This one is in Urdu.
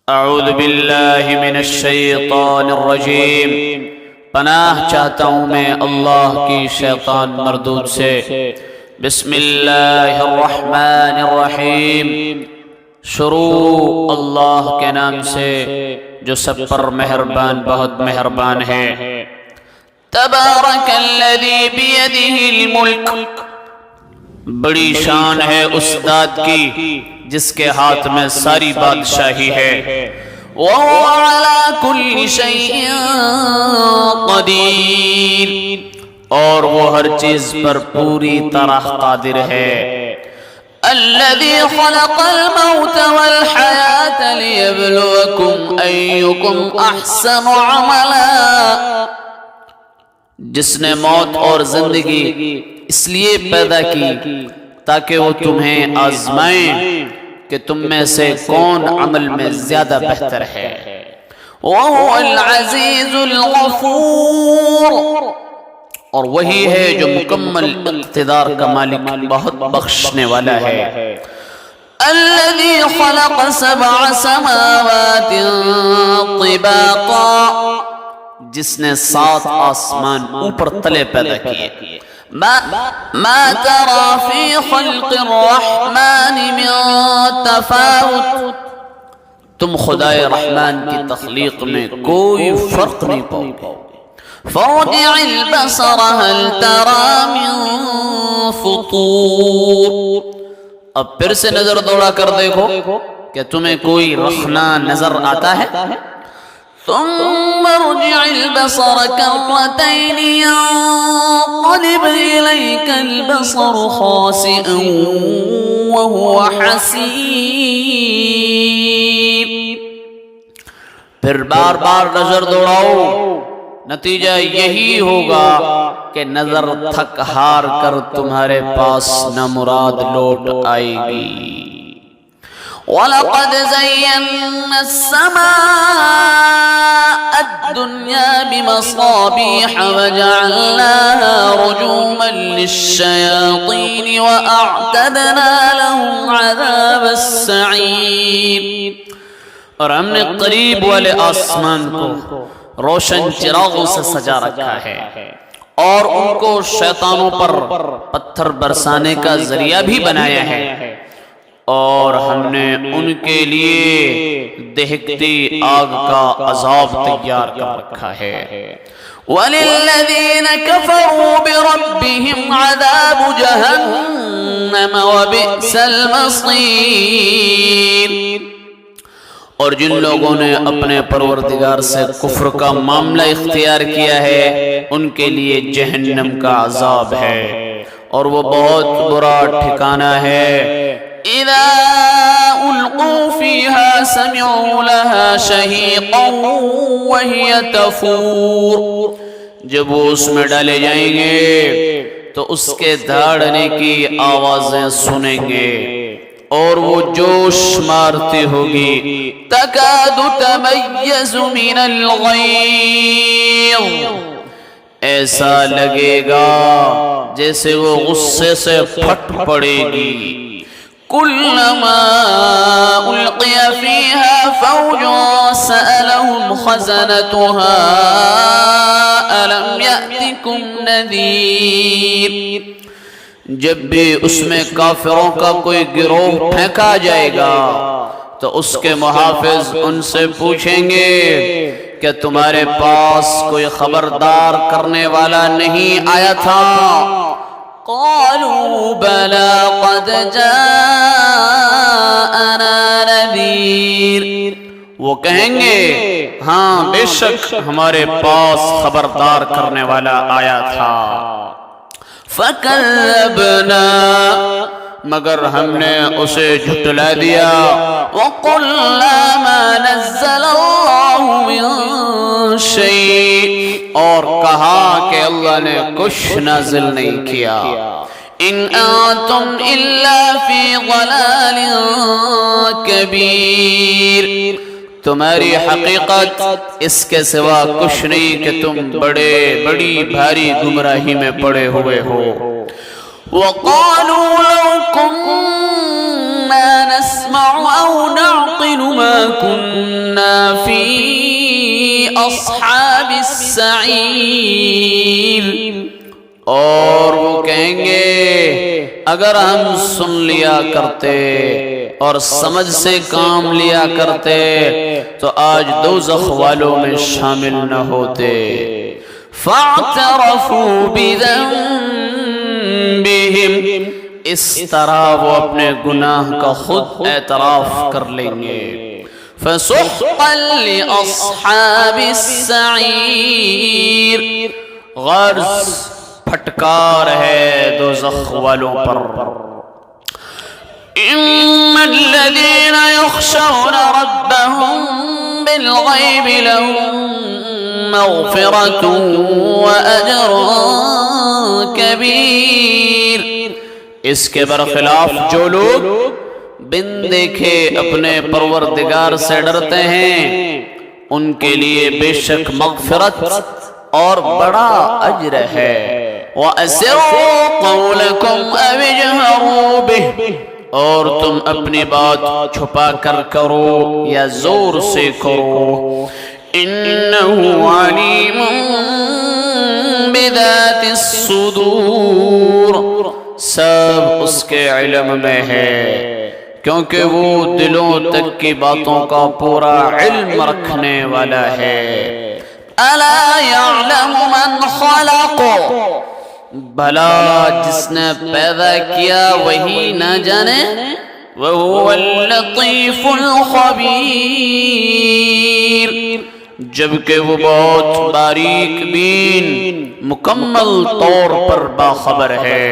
اعوذ باللہ من الشیطان الرجیم، پناہ چاہتا ہوں میں اللہ کی شیطان مردود سے۔ بسم اللہ الرحمن الرحیم، شروع اللہ کے نام سے جو سب پر مہربان بہت مہربان ہے۔ تبارک الذی بیدہ الملک، بڑی شان ہے اس ذات کی جس کے ہاتھ میں ساری بادشاہی ہے۔ وَهُوَ عَلَى كُلِّ شَيْءٍ قَدِيرٌ، اور وہ ہر چیز پر پوری طرح قادر ہے۔ الَّذِي خَلَقَ الْمَوْتَ وَالْحَيَاةَ لِيَبْلُوَكُمْ أَيُّكُمْ أَحْسَنُ عَمَلًا، جس نے موت اور زندگی اس لیے پیدا کی تاکہ وہ تمہیں آزمائیں کہ تم میں سے کون عمل میں زیادہ بہتر ہے۔ وَهُوَ الْعَزِيزُ الْغَفُورُ، اور وہی ہے جو مکمل اقتدار کا مالک بہت بخشنے والا ہے۔ الَّذِي خَلَقَ سَبْعَ سَمَاوَاتٍ طِبَاقًا، جس نے 7 آسمان اوپر تلے پیدا کیے۔ ما ترى في خلق الرحمن من تفاوت، تم خدائے رحمان کی تخلیق میں کوئی فرق نہیں پاؤ گے۔ فارجع البصر هل ترى من فطور، اب پھر سے نظر دوڑا کر دیکھو کہ تمہیں کوئی رخنا نظر آتا ہے۔ ثم ارجع البصر كرتين ينقلب إليك البصر خاسئا وهو حسير، پھر بار بار نظر دوڑاؤ، نتیجہ یہی ہوگا کہ نظر تھک ہار کر تمہارے پاس نامراد لوٹ آئے گی۔ وَلَقَدْ زَيَّنَّا السَّمَاءَ الدُّنْيَا بِمَصَابِيحَ وَجَعَلْنَاهَا رُجُومًا لِلشَّيَاطِينِ وَأَعْتَدْنَا لَهُمْ عَذَابَ السَّعِيرِ، اور ہم نے قریب والے آسمان کو روشن چراغوں سے سجا رکھا ہے اور ان کو شیطانوں پر پتھر برسانے کا ذریعہ بھی بنایا ہے، اور ہم نے ان کے لیے دہکتی آگ کا عذاب تیار کر رکھا ہے۔ وَلِلَّذِينَ كَفَرُوا بِرَبِّهِمْ عَذَابُ جَهَنَّمَ وَبِئْسَ الْمَصِيرُ، اور جن لوگوں نے اپنے پروردگار سے کفر کا معاملہ اختیار کیا ہے ان کے لیے جہنم کا عذاب ہے، اور وہ بہت برا ٹھکانہ ہے۔ اذا القوا فيها سمعوا لها شهيقا وهي تفور، جب وہ اس میں ڈالے جائیں گے تو اس کے دھاڑنے کی آوازیں سنیں گے اور وہ جوش مارتی ہوگی۔ تکاد تمیز من الغیظ، ایسا لگے گا جیسے وہ غصے سے پھٹ پڑے گی۔ كلما ألقي فيها فوج سألهم خزنتها ألم يأتكم نذير، جب بھی اس میں کافروں کا کوئی گروہ پھینکا جائے گا تو اس کے محافظ ان سے پوچھیں گے کہ تمہارے پاس کوئی خبردار کرنے والا نہیں آیا تھا؟ قالوا بلى قد جاءنا نذير، وہ کہیں گے ہاں بے شک ہمارے پاس خبردار کرنے والا آیا تھا۔ فَكَذَّبْنَا، مگر ہم نے اسے جھٹلا دیا۔ وَقُلْنَا مَا نَزَّلَ اللَّهُ مِن شَيْءٍ، اور کہا کہ اللہ نے کچھ نازل نہیں کیا۔ ان انتم الا فی ضلال کبیر، تمہاری حقیقت اس کے سوا کچھ نہیں کہ تم بڑی بھاری گمراہی میں پڑے ہوئے ہو۔ وقالوا لو كنا كنا نسمع أو نعقل ما كنا في أصحاب السعير. اور وہ کہیں گے اگر ہم سن لیا کرتے اور سمجھ سے کام لیا کرتے تو آج دوزخ والوں میں شامل نہ ہوتے. فاعترفوا بذنبهم، اس طرح وہ اپنے گناہ کا خود اعتراف کر لیں گے. فسحقا لأصحاب السعیر، غرض پھٹکار ہے دوزخ والوں پر. ان الذين يخشون ربهم بالغيب لهم مغفرة وأجر كبير. اس کے برخلاف جو لوگ بن دیکھے اپنے پروردگار سے ڈرتے ہیں ان کے لیے بے شک مغفرت اور بڑا اجر ہے. وَأَسِرُّوا قَوْلَكُمْ أَوِ اجْهَرُوا بِهِ، اور تم اپنی بات چھپا کر کرو یا زور سے کرو. إِنَّهُ عَلِيمٌ بِذَاتِ الصُّدُورِ، سب اس کے علم میں ہے کیونکہ وہ دلوں تک کی باتوں کا پورا علم رکھنے والا ہے. أَلَا يَعْلَمُ مَنْ خَلَقَ، بھلا جس نے پیدا کیا وہی نہ جانے. وَهُوَ اللَّطِيفُ الْخَبِيرُ، جبکہ وہ بہت باریک بین مکمل طور پر باخبر ہے.